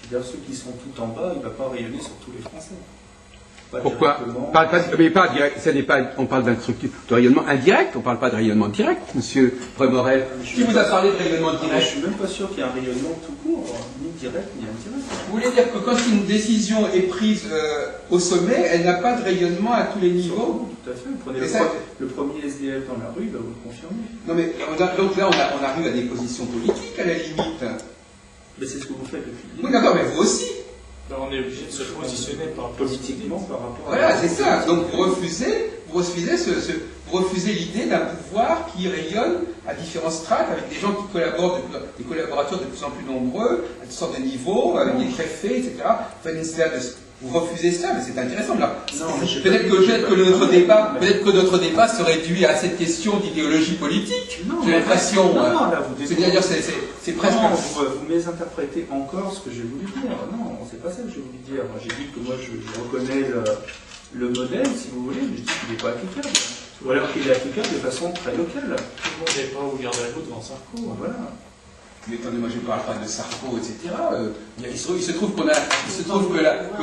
C'est-à-dire ceux qui sont tout en bas, il ne va pas rayonner sur tous les Français. Pas Pourquoi mais pas direct, ça n'est pas, on parle de rayonnement indirect, on ne parle pas de rayonnement direct, monsieur Remorel. Qui vous a parlé de rayonnement direct? Je ne suis même pas sûr qu'il y ait un rayonnement tout court, ni direct, ni indirect. Vous voulez dire que quand une décision est prise au sommet, elle n'a pas de rayonnement à tous les niveaux? Tout à fait. Vous prenez le premier SDF dans la rue, il va vous le confirmer. Non mais donc là, on arrive à des positions politiques à la limite. Mais c'est ce que vous faites depuis. Oui, d'accord, mais vous aussi. Ben, on est obligé de se positionner politiquement par rapport à... Voilà, c'est ça. Donc vous refusez l'idée d'un pouvoir qui rayonne à différentes strates, avec des gens qui collaborent, des collaborateurs de plus en plus nombreux, à toutes sortes de niveaux, avec des préfets, etc. Vous refusez ça, mais c'est intéressant. Là. Peut-être que notre débat se réduit à cette question d'idéologie politique. J'ai l'impression. C'est-à-dire, c'est presque. Non, vous mésinterprétez encore ce que j'ai voulu dire. Non, c'est pas ça que j'ai voulu dire. J'ai dit que moi, je reconnais le modèle, si vous voulez, mais je dis qu'il n'est pas applicable. Ou alors qu'il est applicable de façon très locale. Tout le monde n'est pas au garde à vous devant Sarko. Voilà. Mais attendez, moi je ne parle pas de Sarko, etc. Il se trouve que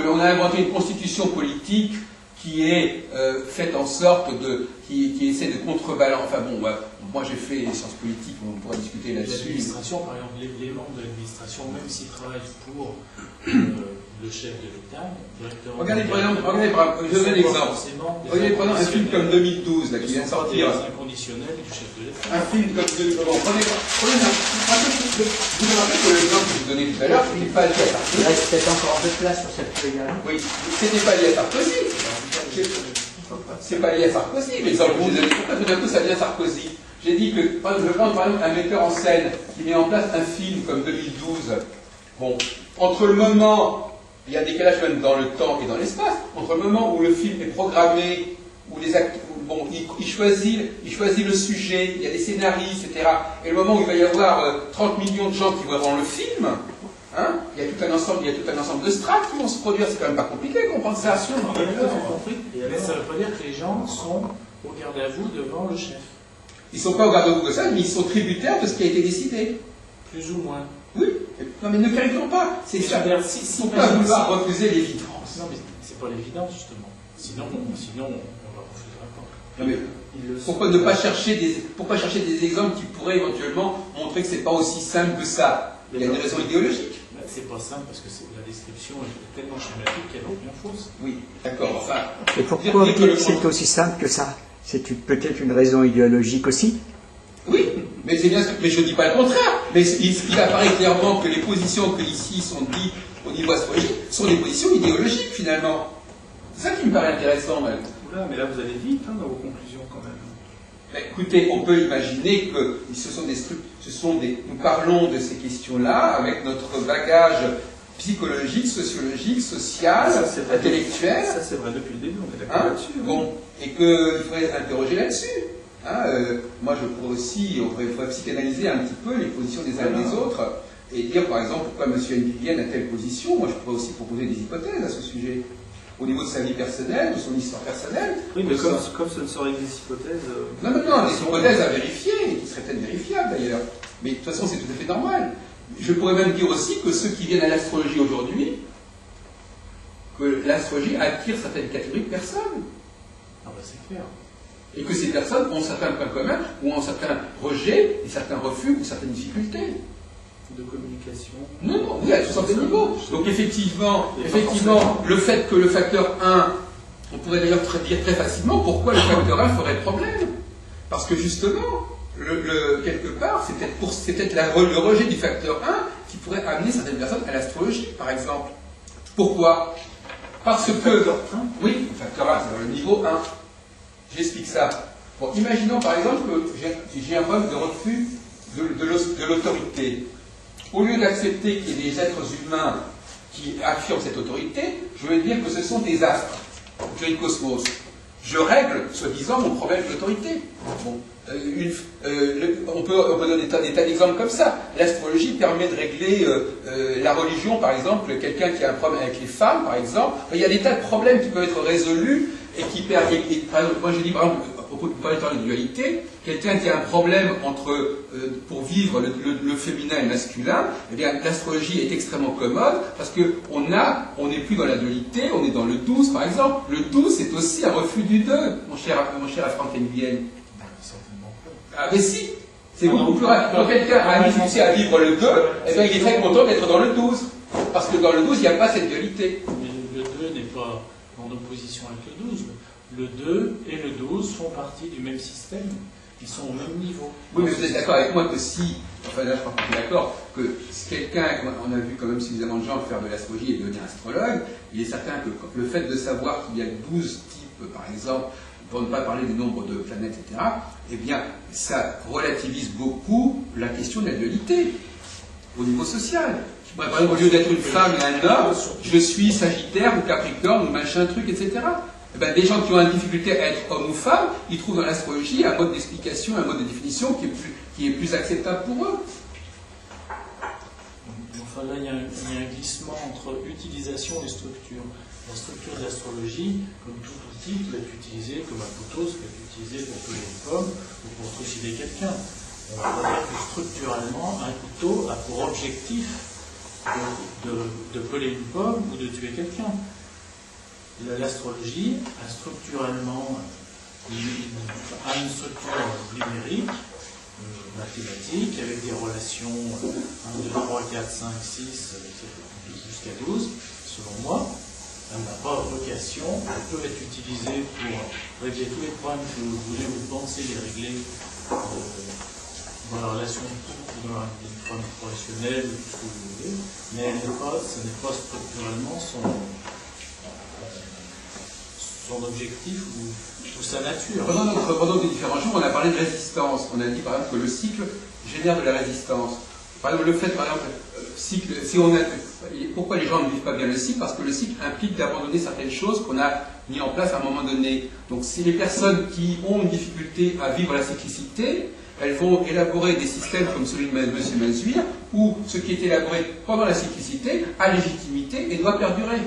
l'on a inventé une constitution politique qui est faite en sorte qui essaie de contrebalancer. Enfin bon, moi j'ai fait les sciences politiques, on pourrait discuter là-dessus. L'administration, par exemple, les membres de l'administration, même s'ils travaillent pour le chef de l'État, directement. Regardez par exemple, je donne un exemple. Regardez par exemple un film comme 2012 là, qui vient de sortir. Inconditionnel du chef de l'État. Un film comme 2012. Prenez vous me rappelez que l'exemple que je vous donnais tout à l'heure, c'était pas lié à Sarkozy. Il reste peut-être encore un peu de place sur cette feuille là. Oui, c'était pas lié à Sarkozy. C'est pas lié à Sarkozy, l'exemple que je vous ai donné. Pourquoi tout d'un coup ça vient à Sarkozy? J'ai dit que, je pense par exemple un metteur en scène qui met en place un film comme 2012. Bon, entre le moment, il y a un décalage même dans le temps et dans l'espace, entre le moment où le film est programmé, où les acteurs, bon, il choisit le sujet, il y a des scénarios, etc. Et le moment où il va y avoir 30 millions de gens qui vont voir le film, hein, il y a tout un ensemble de strates qui vont se produire. C'est quand même pas compliqué de comprendre ça. Mais ça ne veut pas dire que les gens sont au garde à vous devant le chef. Ils ne sont pas au garde à vous de ça, mais ils sont tributaires de ce qui a été décidé. Plus ou moins. Oui. Non mais ne caricaturons pas. C'est ça. Si pas vouloir refuser l'évidence. Non mais c'est pas l'évidence justement. Sinon on va refuser pas. Non mais pourquoi chercher des exemples qui pourraient éventuellement montrer que c'est pas aussi simple que ça? Il y a des raisons idéologiques. C'est pas simple parce que la description est tellement schématique qu'elle est bien fausse. Oui, d'accord. Enfin, et pourquoi dire que c'est aussi simple que ça? C'est peut-être une raison idéologique aussi? Oui, mais c'est bien. Mais je ne dis pas le contraire. Mais il apparaît clairement que les positions que ici sont dites au niveau astrologique sont des positions idéologiques finalement. C'est ça qui me paraît intéressant même. Oula, mais là vous allez vite dans vos conclusions quand même. Ben, écoutez, on peut imaginer que nous parlons de ces questions-là avec notre bagage psychologique, sociologique, social, intellectuel. Ça c'est vrai depuis le début, on est d'accord là-dessus. Bon, et qu'il faudrait interroger là-dessus. Moi, on pourrait psychanalyser un petit peu les positions des uns et des autres et dire, par exemple, pourquoi M. Nguyen a telle position. Moi, je pourrais aussi proposer des hypothèses à ce sujet. Au niveau de sa vie personnelle, de son histoire personnelle. Oui, mais comme ce ne serait que des hypothèses... Non, des hypothèses à vérifier, qui seraient peut-être vérifiables d'ailleurs. Mais de toute façon, c'est tout à fait normal. Je pourrais même dire aussi que ceux qui viennent à l'astrologie aujourd'hui, que l'astrologie attire certaines catégories de personnes. Ah bah c'est clair. Et que ces personnes ont certains points communs, ou ont certains rejets, et certains refus, ou certaines difficultés. De communication. Non, oui, à tous sortes de niveaux. Donc effectivement, le fait que le facteur 1, on pourrait d'ailleurs dire très facilement pourquoi le facteur 1 ferait problème. Parce que justement, quelque part, c'est peut-être le rejet du facteur 1 qui pourrait amener certaines personnes à l'astrologie, par exemple. Pourquoi? Parce que... Oui, le facteur 1, c'est dans le niveau 1. J'explique ça. Bon, imaginons par exemple que j'ai un problème de refus de l'autorité. Au lieu d'accepter qu'il y ait des êtres humains qui affirment cette autorité, je vais dire que ce sont des astres, que le cosmos. Je règle, soi-disant, mon problème d'autorité. Bon, on peut donner des tas d'exemples comme ça. L'astrologie permet de régler la religion, par exemple, quelqu'un qui a un problème avec les femmes, par exemple. Il y a des tas de problèmes qui peuvent être résolus et qui permettent. Par exemple, moi je dis, par exemple, propos de parler de dualité, quelqu'un qui a un problème pour vivre le féminin et le masculin, eh bien l'astrologie est extrêmement commode parce qu'on n'est plus dans la dualité, on est dans le 12 par exemple. Le 12 c'est aussi un refus du 2, mon cher Franck Nguyen. Ah mais si, c'est beaucoup plus rapide. Quand quelqu'un a une difficulté à vivre le 2, eh bien il est très content d'être dans le 12. Parce que dans le 12, il n'y a pas cette dualité. Mais le 2 n'est pas en opposition avec le 12. Le 2 et le 12 font partie du même système. Ils sont au même niveau. Oui, mais vous êtes d'accord avec moi que si, enfin là je crois qu'on est d'accord, que si quelqu'un, on a vu quand même suffisamment de gens faire de l'astrologie et devenir astrologue, il est certain que le fait de savoir qu'il y a 12 types, par exemple, pour ne pas parler du nombre de planètes, etc., eh bien, ça relativise beaucoup la question de la dualité au niveau social. Par exemple, au lieu d'être une femme et un homme, je suis Sagittaire ou Capricorne ou machin truc, etc. Eh bien, des gens qui ont une difficulté à être homme ou femme, ils trouvent dans l'astrologie un mode d'explication, un mode de définition qui est plus acceptable pour eux. Enfin, là, il y a un glissement entre utilisation et structure. La structure de l'astrologie, comme tout outil, peut être utilisé comme un couteau, ça peut être utilisé pour peler une pomme ou pour trucider quelqu'un. On va dire que structurellement, un couteau a pour objectif de peler une pomme ou de tuer quelqu'un. L'astrologie a structurellement une structure numérique, mathématique, avec des relations 1, 2, 3, 4, 5, 6, jusqu'à 12, selon moi. Elle n'a pas vocation, elle peut être utilisée pour régler tous les problèmes que vous voulez, vous pensez les régler dans la relation de couple, dans une femme professionnelle, tout ce que vous voulez, mais ce n'est pas structurellement son objectif ou sa nature. Pendant des différents jours, on a parlé de résistance. On a dit par exemple que le cycle génère de la résistance. Par exemple, le fait, par exemple, cycle, pourquoi les gens ne vivent pas bien le cycle? Parce que le cycle implique d'abandonner certaines choses qu'on a mis en place à un moment donné. Donc, si les personnes qui ont une difficulté à vivre la cyclicité, elles vont élaborer des systèmes comme celui de M. Mazuir, où ce qui est élaboré pendant la cyclicité a légitimité et doit perdurer.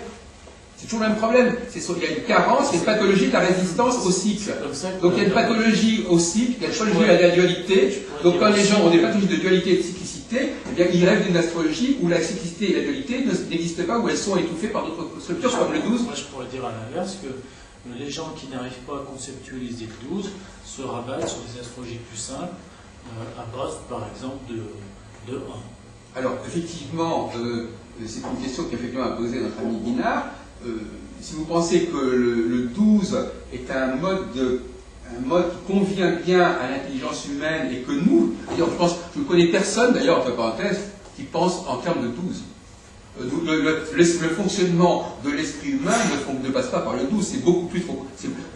C'est toujours le même problème. Il y a une carence, il y a une pathologie de la résistance au cycle. Donc il y a une pathologie au cycle, il y a une pathologie à la dualité. Donc quand les gens ont des pathologies de dualité et de cyclicité, eh bien ils rêvent d'une astrologie où la cyclicité et la dualité n'existent pas, où elles sont étouffées par d'autres structures comme le 12. Moi je pourrais dire à l'inverse que les gens qui n'arrivent pas à conceptualiser le 12 se rabattent sur des astrologies plus simples, à base par exemple de 1. Alors effectivement, c'est une question qu'effectivement a posée notre ami Guinard. Si vous pensez que le 12 est un mode qui convient bien à l'intelligence humaine et que nous, d'ailleurs je ne connais personne d'ailleurs, entre parenthèses, qui pense en termes de 12. Le fonctionnement de l'esprit humain ne passe pas par le 12, c'est beaucoup plus trop.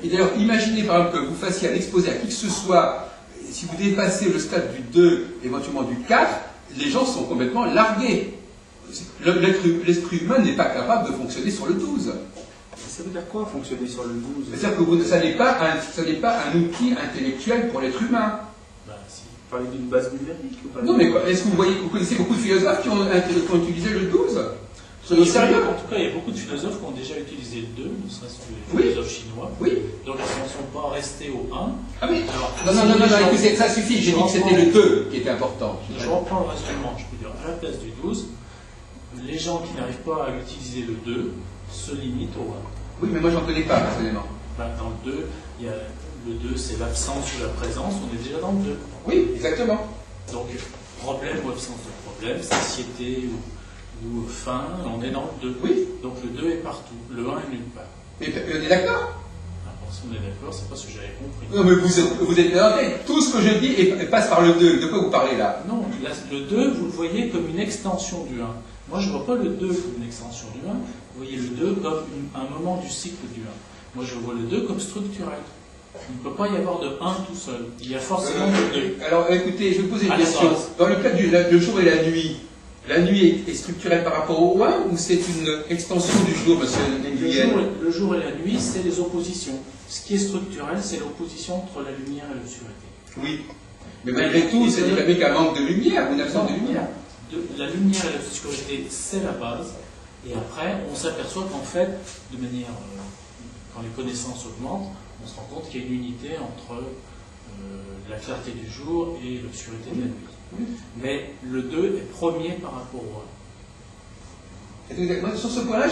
Et d'ailleurs, imaginez par exemple que vous fassiez un exposé à qui que ce soit, si vous dépassez le stade du 2, éventuellement du 4, les gens sont complètement largués. L'esprit humain n'est pas capable de fonctionner sur le 12. Ça veut dire quoi, fonctionner sur le 12? C'est-à-dire que ça n'est pas un outil intellectuel pour l'être humain. Ben, si. Vous parlez d'une base numérique ou pas? Non, mais est-ce que vous connaissez beaucoup de philosophes qui ont utilisé le 12? Soyez sérieux. En tout cas, il y a beaucoup de philosophes qui ont déjà utilisé le 2, ne serait-ce que les Oui. philosophes chinois. Oui. Donc ils ne sont pas restés au 1. Ah oui. Alors, Non, écoutez, ça suffit. J'ai dit que c'était le 2 qui était important. Je reprends le raisonnement, je peux dire, à la place du 12, les gens qui n'arrivent pas à utiliser le 2 se limitent au 1. Oui, mais moi j'en connais pas personnellement. Ben, dans le 2, le 2 c'est l'absence ou la présence, on est déjà dans le 2. Oui, exactement. Donc, problème ou absence de problème, satiété ou faim, on est dans le 2. Oui. Donc le 2 est partout, le 1 est nulle part. Mais on est d'accord? Alors, si on est d'accord, c'est pas ce que j'avais compris. Non, mais vous êtes d'accord. Tout ce que je dis passe par le 2. De quoi vous parlez là? Non, le 2, vous le voyez comme une extension du 1. Moi, je ne vois pas le 2 comme une extension du 1. Vous voyez le 2 comme un moment du cycle du 1. Moi, je vois le 2 comme structurel. Il ne peut pas y avoir de 1 tout seul. Il y a forcément de 2. Alors, écoutez, je vais vous poser une question. Dans le cas du jour et la nuit est structurelle par rapport au 1 ou c'est une extension du jour, monsieur Nguyen? Le jour et la nuit, c'est les oppositions. Ce qui est structurel, c'est l'opposition entre la lumière et l'obscurité. Oui. Mais malgré tout, c'est jamais qu'un manque de lumière, une absence de lumière. La lumière et l'obscurité, c'est la base. Et après, on s'aperçoit qu'en fait, de manière, quand les connaissances augmentent, on se rend compte qu'il y a une unité entre la clarté du jour et l'obscurité de la nuit. Mais le 2 est premier par rapport au 1. Sur ce point-là,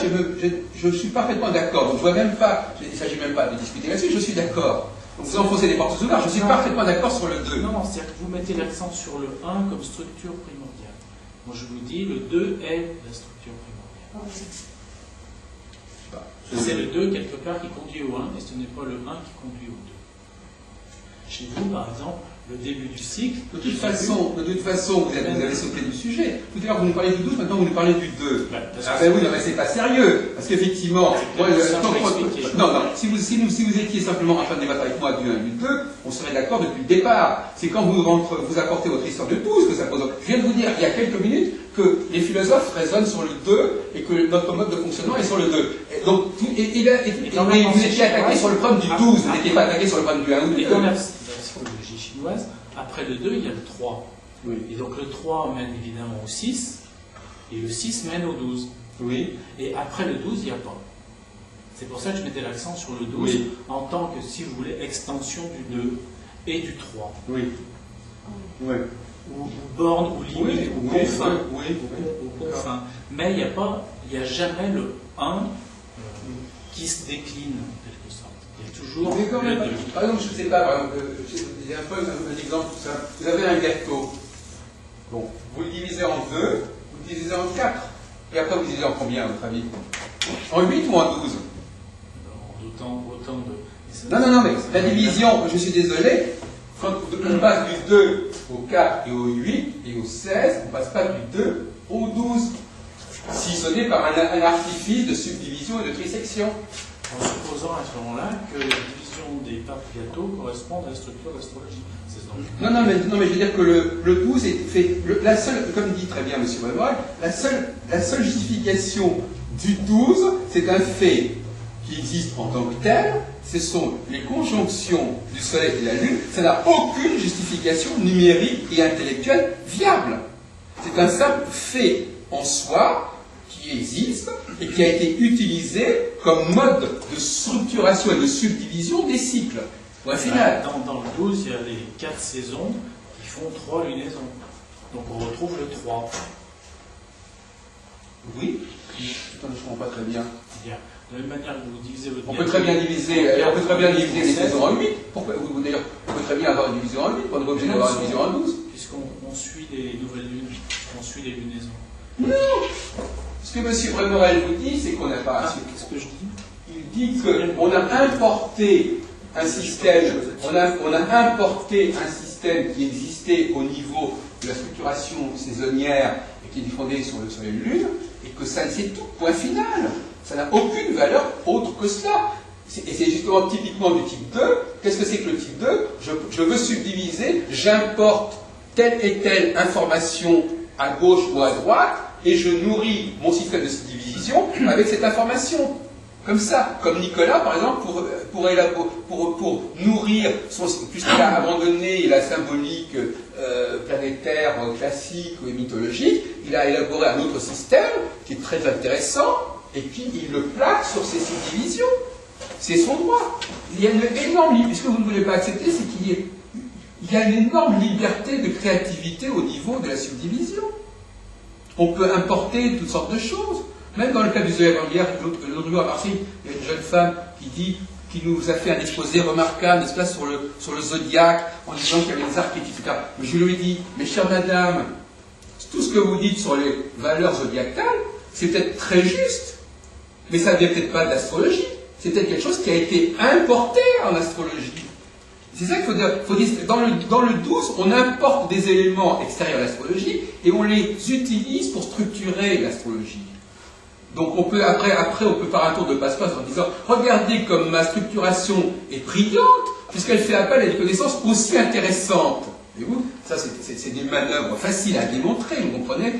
je suis parfaitement d'accord. Donc, je vois même pas, il ne s'agit même pas de discuter là-dessus, je suis d'accord. Donc, vous enfoncez des portes ouvertes, je suis parfaitement d'accord sur le 2. Non, c'est-à-dire que vous mettez l'accent sur le 1 comme structure primordiale. Moi, je vous dis, le 2 est la structure primordiale. C'est le 2 quelque part qui conduit au 1, et ce n'est pas le 1 qui conduit au 2. Chez vous, par exemple, le début du cycle... De toute façon, vous avez sauté du sujet. Tout à l'heure, vous nous parlez du 12, maintenant vous nous parlez du 2. Ah ben oui, non, mais c'est pas sérieux. Parce qu'effectivement, si vous étiez simplement en train de débattre avec moi du 1 et du 2, on serait d'accord depuis le départ. C'est quand vous apportez votre histoire du 12 que ça pose... Je viens de vous dire, il y a quelques minutes, que les philosophes raisonnent sur le 2 et que notre mode de fonctionnement est sur le 2. Et donc, vous étiez attaqué sur le problème du 12, vous n'étiez pas attaqué sur le problème du 1 ou du 2. Dans la psychologie chinoise, après le 2, il y a le 3. Oui. Et donc le 3 mène évidemment au 6, et le 6 mène au 12. Oui. Et après le 12, il n'y a pas. C'est pour ça que je mettais l'accent sur le 12, oui, en tant que, si vous voulez, extension du 2 et du 3. Oui. Oui. Ou borne, ou limite, ou confin. Ou confin. Mais il n'y a jamais le 1 qui se décline, en quelque sorte. Il y a toujours le 2. Par exemple, je ne sais pas, par exemple, j'ai un peu un exemple tout simple. Vous avez un gâteau. Bon, vous le divisez en 2, vous le divisez en 4. Et après, vous le divisez en combien, à votre avis? En 8 ou en 12? Autant de... Non, mais la division, je suis désolé, quand on passe du 2 au 4 et au 8 et au 16, on ne passe pas du 2 au 12. Si ce n'est par un artifice de subdivision et de trisection. En supposant à ce moment-là que la division des parts du gâteau correspond à la structure d'astrologie. Non, mais je veux dire que le 12 est fait. La seule, comme dit très bien M. Webber, la seule justification du 12, c'est un fait qui existe en tant que tel, ce sont les conjonctions du Soleil et de la Lune, ça n'a aucune justification numérique et intellectuelle viable. C'est un simple fait en soi qui existe et qui a été utilisé comme mode de structuration et de subdivision des cycles. Au final. Dans le 12, il y a les 4 saisons qui font 3 lunaisons. Donc on retrouve le 3. Oui. Putain, je ne comprends pas très bien. De la même manière que vous divisez votre... On peut très bien diviser les saisons en 8. Pourquoi d'ailleurs, on peut très bien avoir une division en 8. On n'est pas obligé d'avoir une division en 12. Puisqu'on suit les nouvelles lunes, on suit les lunaisons. Non. Ce que M. Bremerel vous dit, c'est qu'on n'a pas... Qu'est-ce que je dis? Il dit qu'on a importé un système, on a importé un système qui existait au niveau de la structuration saisonnière et qui est fondé sur le Soleil et la Lune, et que ça, c'est tout, point final. Ça n'a aucune valeur autre que cela. Et c'est justement typiquement du type 2. Qu'est-ce que c'est que le type 2? Je veux subdiviser, j'importe telle et telle information à gauche ou à droite, et je nourris mon système de subdivision avec cette information. Comme ça, comme Nicolas, par exemple, pour nourrir puisqu'il a abandonné la symbolique planétaire, classique ou mythologique, il a élaboré un autre système qui est très intéressant et qui il le plaque sur ses subdivisions. C'est son droit. Il y a une énorme liberté. Ce que vous ne voulez pas accepter, c'est qu'il y a une énorme liberté de créativité au niveau de la subdivision. On peut importer toutes sortes de choses. Même dans le cas du Zoé hier, l'autre jour à Marseille, il y a une jeune femme qui nous a fait un exposé remarquable, n'est-ce pas, sur le zodiaque, en disant qu'il y avait des archétypes, etc. Mais je lui ai dit, mais chère madame, tout ce que vous dites sur les valeurs zodiacales, c'est peut-être très juste, mais ça ne vient peut-être pas de l'astrologie. C'est peut-être quelque chose qui a été importé en astrologie. C'est ça qu'il faut dire. Dans le 12, on importe des éléments extérieurs à l'astrologie et on les utilise pour structurer l'astrologie. Donc on peut après on peut faire un tour de passe-passe en disant regardez comme ma structuration est brillante puisqu'elle fait appel à des connaissances aussi intéressantes. Et vous, ça c'est des manœuvres faciles à démontrer, vous comprenez?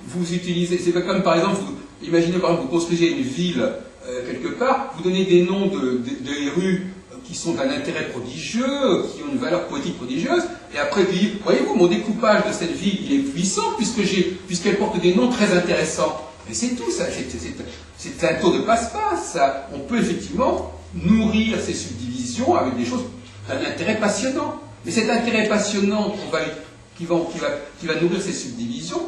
Vous utilisez, c'est pas comme par exemple, imaginez par exemple vous construisez une ville quelque part, vous donnez des noms de rues qui sont d'un intérêt prodigieux, qui ont une valeur poétique prodigieuse, et après vous dites, voyez-vous, mon découpage de cette ville il est puissant puisqu'elle porte des noms très intéressants. Mais c'est tout, ça, c'est un tour de passe-passe, ça. On peut effectivement nourrir ces subdivisions avec des choses d'un intérêt passionnant. Mais cet intérêt passionnant qui va nourrir ces subdivisions,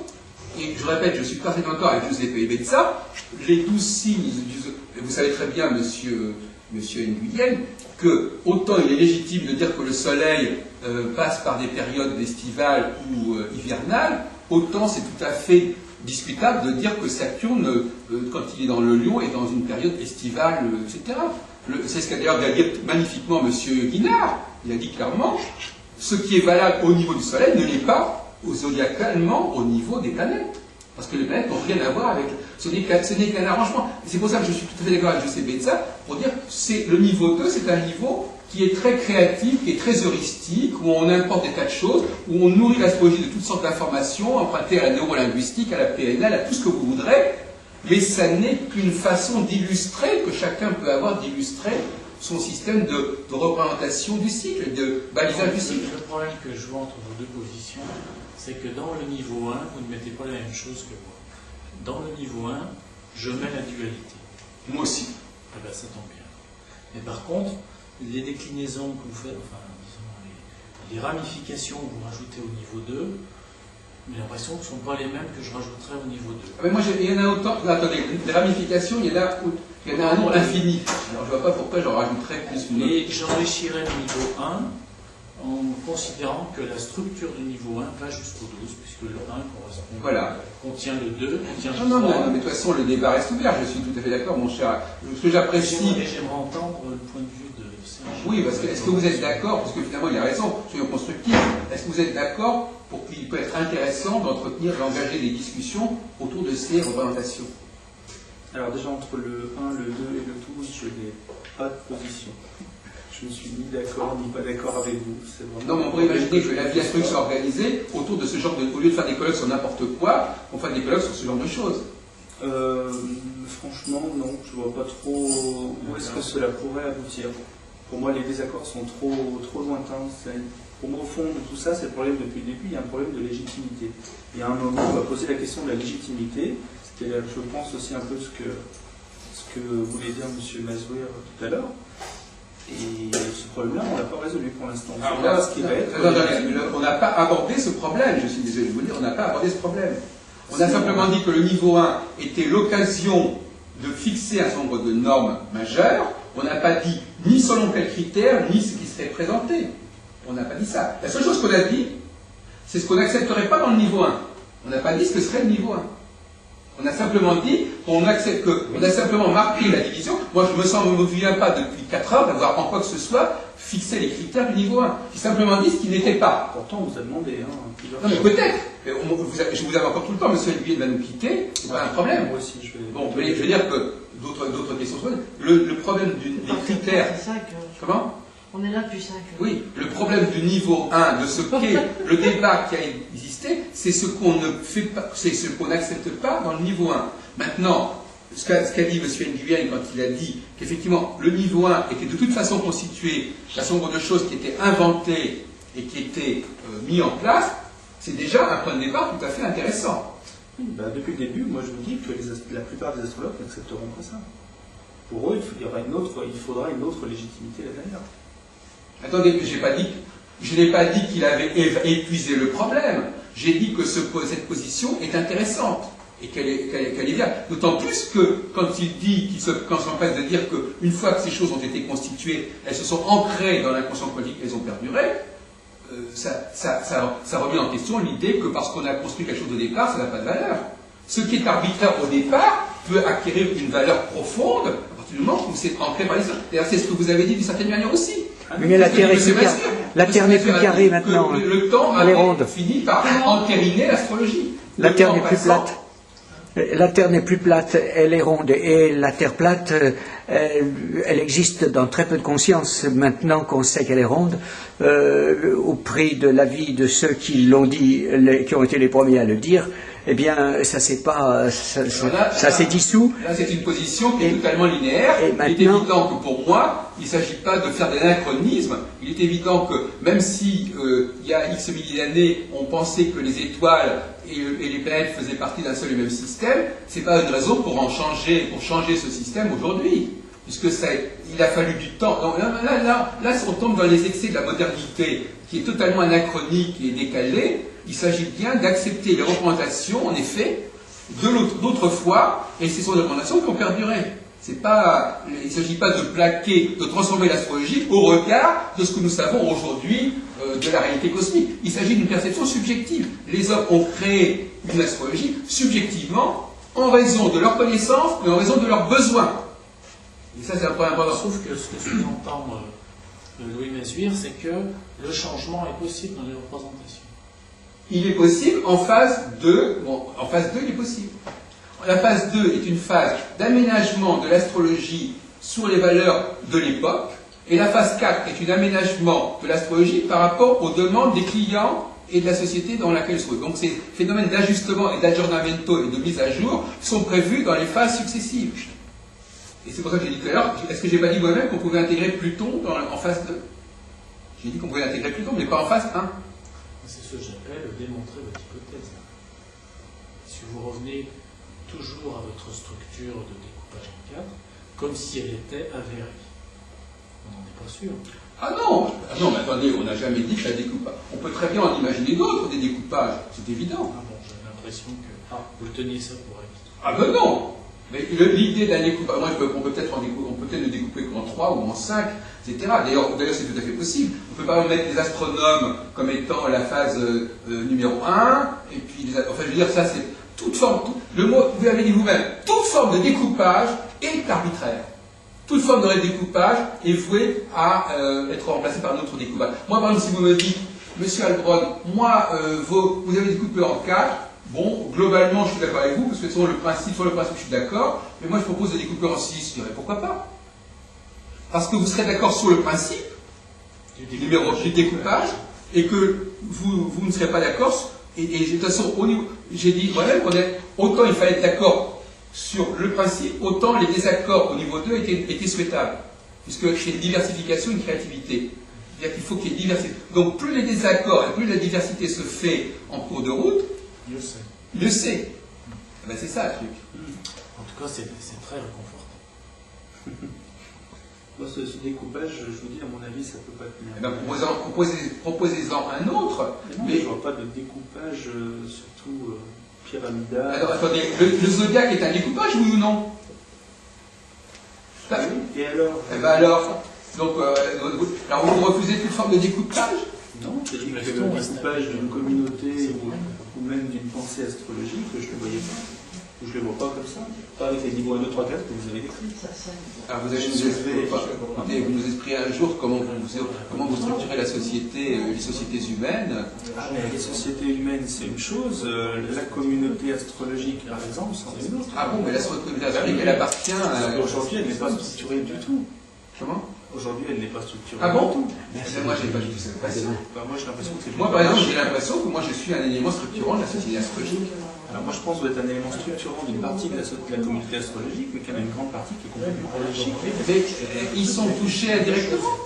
et je répète, je suis parfaitement d'accord avec Giuseppe Ibezza, les 12 signes, vous savez très bien, monsieur Nguyen, que autant il est légitime de dire que le Soleil passe par des périodes estivales ou hivernales, autant c'est tout à fait discutable de dire que Saturne, quand il est dans le Lion, est dans une période estivale, etc. C'est ce qu'a d'ailleurs dit magnifiquement M. Guinard. Il a dit clairement, ce qui est valable au niveau du Soleil ne l'est pas zodiacalement au niveau des planètes. Parce que les planètes n'ont rien à voir avec... Ce n'est qu'un arrangement. C'est pour ça que je suis tout à fait d'accord avec Giuseppe Ibezza, pour dire que le niveau 2, c'est un niveau qui est très créatif, qui est très heuristique, où on importe des tas de choses, où on nourrit l'astrologie de toutes sortes d'informations, empruntées à la neurolinguistique, à la PNL, à tout ce que vous voudrez, mais ça n'est qu'une façon d'illustrer, que chacun peut avoir d'illustrer son système de représentation du cycle, de balisage du cycle. Le problème que je vois entre vos deux positions, c'est que dans le niveau 1, vous ne mettez pas la même chose que moi. Dans le niveau 1, je mets la dualité. Moi aussi. Eh bien, ça tombe bien. Mais par contre, les déclinaisons que vous faites, enfin, disons, les ramifications que vous rajoutez au niveau 2, j'ai l'impression que ce ne sont pas les mêmes que je rajouterais au niveau 2. Ah mais moi, il y en a autant. Attendez, les ramifications, il y en a un nombre infini. Alors, je ne vois pas pourquoi j'en rajouterais plus une autre. Et j'enrichirais le niveau 1 en considérant que la structure du niveau 1 va jusqu'au 12, puisque le 1 correspond, contient le 2, contient le 3. Non, mais de toute façon, le débat reste ouvert, je suis tout à fait d'accord, mon cher. Ce que j'apprécie... J'aimerais entendre le point de vue de Serge. Oui, parce que est-ce que vous êtes d'accord, parce que finalement il a raison, soyons constructifs, est-ce que vous êtes d'accord pour qu'il peut être intéressant d'entretenir, d'engager des discussions autour de ces représentations? Alors déjà, entre le 1, le 2 et le 12, je n'ai pas de position. Je ne suis ni d'accord ni pas d'accord avec vous. Non, mais on pourrait imaginer que la vie astrologique soit organisée autour de ce genre de... Au lieu de faire des colloques sur n'importe quoi, on fait des colloques sur ce genre de choses. Franchement, non. Je ne vois pas trop où est-ce que cela pourrait aboutir. Pour moi, les désaccords sont trop lointains. Pour moi, au fond de tout ça, c'est le problème depuis le début. Il y a un problème de légitimité. Il y a un moment, on va poser la question de la légitimité. C'était, je pense, aussi un peu ce que voulait dire M. Mazouir tout à l'heure. Et ce problème-là, on ne l'a pas résolu pour l'instant. On n'a pas abordé ce problème, je suis désolé de vous dire, on n'a pas abordé ce problème. On a simplement dit que le niveau 1 était l'occasion de fixer un certain nombre de normes majeures. On n'a pas dit ni selon quels critères, ni ce qui serait présenté. On n'a pas dit ça. La seule chose qu'on a dit, c'est ce qu'on n'accepterait pas dans le niveau 1. On n'a pas dit ce que serait le niveau 1. On a simplement dit qu'on accepte on a simplement marqué la division. Moi, je ne me souviens pas depuis 4 heures d'avoir en quoi que ce soit fixé les critères du niveau 1. J'ai simplement dit ce qui n'était pas. Pourtant, on vous a demandé. Non, mais peut-être. Je vous avais encore tout le temps. Monsieur Nguyen va nous quitter. C'est pas un problème. Moi aussi, je vais. Bon, je veux dire que d'autres questions sont le problème des critères. Comment? On est là depuis 5 ans. Oui, le problème du niveau 1, de ce qu'est le débat qui a existé, c'est ce qu'on ne fait pas, c'est ce qu'on n'accepte pas dans le niveau 1. Maintenant, ce qu'a dit M. Nguyen quand il a dit qu'effectivement le niveau 1 était de toute façon constitué d'un certain nombre de choses qui étaient inventées et qui étaient mis en place, c'est déjà un point de départ tout à fait intéressant. Depuis le début, moi je vous dis que la plupart des astrologues n'accepteront pas ça. Pour eux, il faudra une autre légitimité là-derrière. Attendez, je n'ai pas dit qu'il avait épuisé le problème. J'ai dit que cette position est intéressante et qu'elle est bien. D'autant plus que quand il dit, quand il s'empresse de dire qu'une fois que ces choses ont été constituées, elles se sont ancrées dans l'inconscient politique, elles ont perduré, ça remet en question l'idée que parce qu'on a construit quelque chose au départ, ça n'a pas de valeur. Ce qui est arbitraire au départ peut acquérir une valeur profonde à partir du moment où c'est ancré par les autres. D'ailleurs, c'est ce que vous avez dit d'une certaine manière aussi. Mais la Terre n'est plus carrée maintenant. Le temps elle est ronde. Finit par entériner l'astrologie. La Terre n'est plus plate. La Terre n'est plus plate, elle est ronde. Et la Terre plate, elle existe dans très peu de conscience. Maintenant qu'on sait qu'elle est ronde, au prix de l'avis de ceux qui l'ont dit, qui ont été les premiers à le dire, eh bien, ça s'est dissous. Là, c'est une position qui est totalement linéaire. Et il est évident que pour moi, il ne s'agit pas de faire de l'anachronisme. Il est évident que même si il y a X milliers d'années, on pensait que les étoiles et les planètes faisaient partie d'un seul et même système, c'est pas une raison pour changer ce système aujourd'hui. puisque il a fallu du temps. Donc là, on tombe dans les excès de la modernité, qui est totalement anachronique et décalée. Il s'agit bien d'accepter les représentations, en effet, d'autrefois, et ce sont des représentations qui ont perduré. Il ne s'agit pas de plaquer, de transformer l'astrologie au regard de ce que nous savons aujourd'hui de la réalité cosmique. Il s'agit d'une perception subjective. Les hommes ont créé une astrologie subjectivement en raison de leurs connaissances et en raison de leurs besoins. Et ça, c'est un point important. Sauf que ce que sous-entend Louis Messuire, c'est que le changement est possible dans les représentations. Il est possible en phase 2. Bon, en phase 2, il est possible. La phase 2 est une phase d'aménagement de l'astrologie sur les valeurs de l'époque. Et la phase 4 est un aménagement de l'astrologie par rapport aux demandes des clients et de la société dans laquelle ils se trouvent. Donc ces phénomènes d'ajustement et d'aggiornamento et de mise à jour sont prévus dans les phases successives. Et c'est pour ça que j'ai dit tout à l'heure, est-ce que j'ai pas dit moi-même qu'on pouvait intégrer Pluton en phase 2? J'ai dit qu'on pouvait intégrer Pluton, mais pas en phase 1. C'est ce que j'appelle démontrer votre hypothèse. Si vous revenez toujours à votre structure de découpage en 4, comme si elle était avérée. On n'en est pas sûr. Ah non, mais attendez, on n'a jamais dit que la découpage. On peut très bien en imaginer d'autres, des découpages, c'est évident. Ah bon, j'ai l'impression que vous le teniez ça pour acquis. Ah ben non. Mais l'idée d'un découpage, on peut peut-être le découper en 3 ou en 5, etc. D'ailleurs, c'est tout à fait possible. On peut pas mettre les astronomes comme étant la phase numéro 1, et puis, enfin je veux dire, ça c'est toute forme, le mot, vous l'avez dit vous-même, toute forme de découpage est arbitraire. Toute forme de découpage est vouée à être remplacée par un autre découpage. Moi, par exemple, si vous me dites, Monsieur Albron, moi, vous avez découpé en 4, bon, globalement, je suis d'accord avec vous, parce que sur le principe, je suis d'accord, mais moi, je propose de découper en 6, je dirais, pourquoi pas? Parce que vous serez d'accord sur le principe du découpage, et que vous ne serez pas d'accord, et de toute façon, j'ai dit moi-même autant il fallait être d'accord sur le principe, autant les désaccords au niveau 2 étaient souhaitables, puisque c'est une diversification, une créativité. C'est-à-dire qu'il faut qu'il y ait diversité. Donc plus les désaccords et plus la diversité se fait en cours de route, mieux c'est. Ben, c'est ça le truc. En tout cas, c'est très réconfortant. Ce découpage, je vous dis, à mon avis, ça ne peut pas tenir. Eh ben, proposez-en un autre. Mais je ne vois pas de découpage, surtout pyramidal. Alors attendez, le zodiaque est un découpage, oui ou non? Oui, et alors? Eh ben alors, donc, alors vous refusez toute forme de découpage? Non, j'ai dit que le découpage d'une communauté ou même d'une pensée astrologique, je ne le voyais pas. Je ne le vois pas comme ça. Pas avec les niveaux 1, 2, 3, 4 que vous avez décrits. Alors vous allez nous expliquer un jour comment vous structurez la société, les sociétés humaines. Ah, mais les sociétés humaines, c'est une chose. La communauté astrologique, par exemple, c'en est une autre. Ah bon, mais la communauté astrologique, elle appartient à... Aujourd'hui, elle n'est pas structurée du tout. Comment? Aujourd'hui, elle n'est pas structurée. Ah bon? du tout. Moi, j'ai pas du tout cette impression. Moi, j'ai l'impression que c'est... Moi, par exemple, j'ai l'impression que moi, je suis un élément structurant de la société astrologique. Alors moi je pense que vous êtes un élément structurant d'une partie de la communauté astrologique, mais qu'il y en a une grande partie qui est complètement anarchique. Mais ils sont touchés indirectement.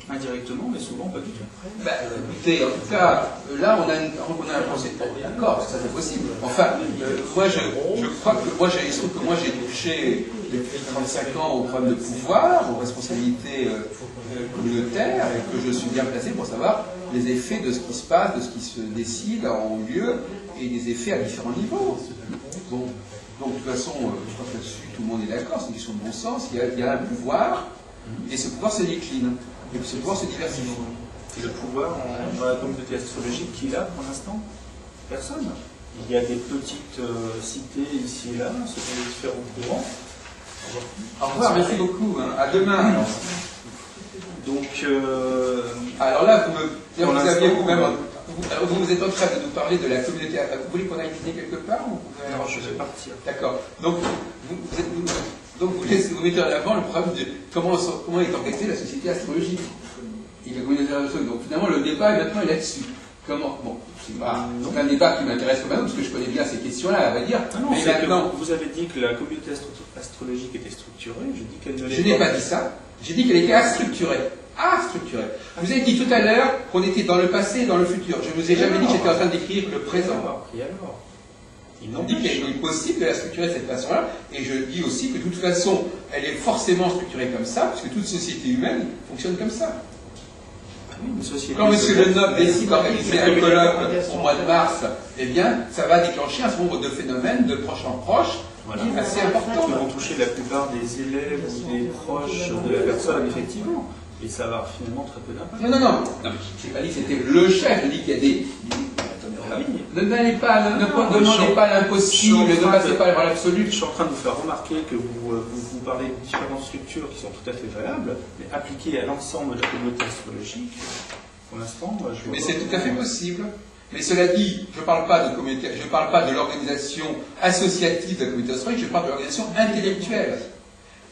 Indirectement, mais souvent pas du tout. Bah, écoutez, en tout cas, là on a un procès. D'accord, ça c'est possible. Enfin, moi je crois que il se trouve que moi j'ai touché depuis 35 ans au problème de pouvoir, aux responsabilités communautaires, et que je suis bien placé pour savoir les effets de ce qui se passe, de ce qui se décide en lieu, et des effets à différents niveaux. Bon. Donc de toute façon, je crois que là-dessus tout le monde est d'accord, c'est une question de bon sens. Il y a un pouvoir, et ce pouvoir se décline. Et ce pouvoir se diversifie. Et le pouvoir dans la communauté astrologique, qui est là pour l'instant? Personne. Il y a des petites cités ici et là, selon les différents courants. Au revoir, merci beaucoup. Hein. À demain. Alors. Donc, alors là, vous aviez vous-même. Vous êtes en train de nous parler de la communauté. Vous voulez qu'on aille dîner quelque part ou non, je vais partir. D'accord. Donc, vous mettez en avant le problème de comment est organisée la société astrologique et la communauté astrologique. Donc finalement, le débat maintenant est là-dessus. Comment? Bon, c'est pas un débat qui m'intéresse quand même, parce que je connais bien ces questions-là, on va dire. Ah non, mais maintenant, vous avez dit que la communauté astrologique était structurée, je dis qu'elle ne l'est pas. Je n'ai pas dit ça. J'ai dit qu'elle était astructurée. Astructurée. Vous avez dit tout à l'heure qu'on était dans le passé et dans le futur. Je ne vous ai jamais dit que j'étais en train d'écrire le présent. Et alors? Ils m'ont dit qu'il est possible de la structurer de cette façon-là, et je dis aussi que de toute façon, elle est forcément structurée comme ça, puisque toute société humaine fonctionne comme ça. Oui, une société. Quand M. Lenoble décide d'organiser un colloque au mois de mars, eh bien, ça va déclencher un certain nombre de phénomènes de proche en proche, Voilà. assez importants. Qui vont toucher la plupart des élèves ou des proches de la personne, effectivement. Et ça va avoir finalement très peu d'impact. Non, mais je n'ai pas dit que c'était le chef, je dis qu'il y a des... Ne demandez pas, ne demandez pas l'impossible, ne passez pas par l'absolu. Je suis en train de vous faire remarquer que vous parlez de différentes structures qui sont tout à fait valables, mais appliquées à l'ensemble de la communauté astrologique, pour l'instant, je vois. Mais c'est tout à fait possible. Mais cela dit, je ne parle pas de l'organisation associative de la communauté astrologique, je parle de l'organisation intellectuelle,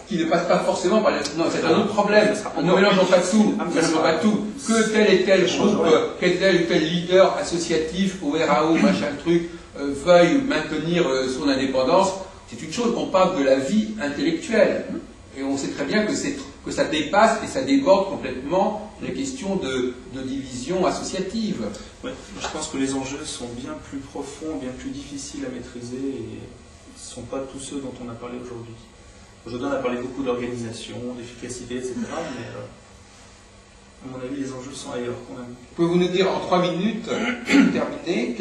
qui ne passe pas forcément par... Non, c'est un autre problème. Ne mélangeons pas tout. Que tel et tel groupe, quel tel ou tel leader associatif, au RAO, machin truc, veuille maintenir son indépendance, c'est une chose. On parle de la vie intellectuelle. Et on sait très bien que ça dépasse et ça déborde complètement les questions de division associative. Ouais, je pense que les enjeux sont bien plus profonds, bien plus difficiles à maîtriser et ne sont pas tous ceux dont on a parlé aujourd'hui. Aujourd'hui, on a parlé beaucoup d'organisation, d'efficacité, etc. Mais à mon avis, les enjeux sont ailleurs quand même. Pouvez-vous nous dire en 3 minutes, terminer,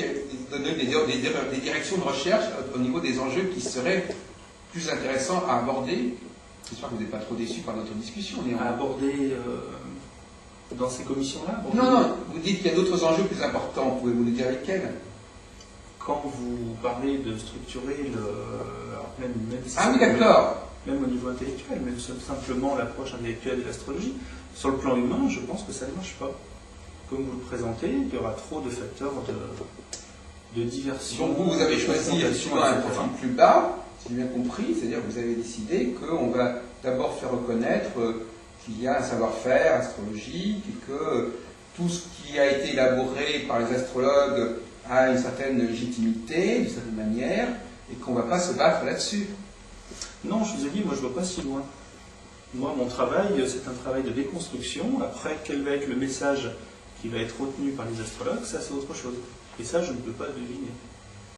donner des directions de recherche au niveau des enjeux qui seraient plus intéressants à aborder? J'espère que vous n'êtes pas trop déçus par notre discussion. À aborder dans ces commissions-là? Non, vous dites qu'il y a d'autres enjeux plus importants. Pouvez-vous nous dire lesquels? Quand vous parlez de structurer Ah oui, d'accord. Même au niveau intellectuel, même simplement l'approche intellectuelle de l'astrologie. Sur le plan humain, je pense que ça ne marche pas. Comme vous le présentez, il y aura trop de facteurs de diversion. Donc vous avez choisi souvent un profil plus bas, si j'ai bien compris, c'est-à-dire que vous avez décidé qu'on va d'abord faire reconnaître qu'il y a un savoir-faire astrologique et que tout ce qui a été élaboré par les astrologues a une certaine légitimité, d'une certaine manière, et qu'on ne va pas se battre là-dessus. Non, je vous ai dit, moi je ne vois pas si loin. Moi, mon travail, c'est un travail de déconstruction. Après, quel va être le message qui va être retenu par les astrologues, ça c'est autre chose. Et ça, je ne peux pas deviner.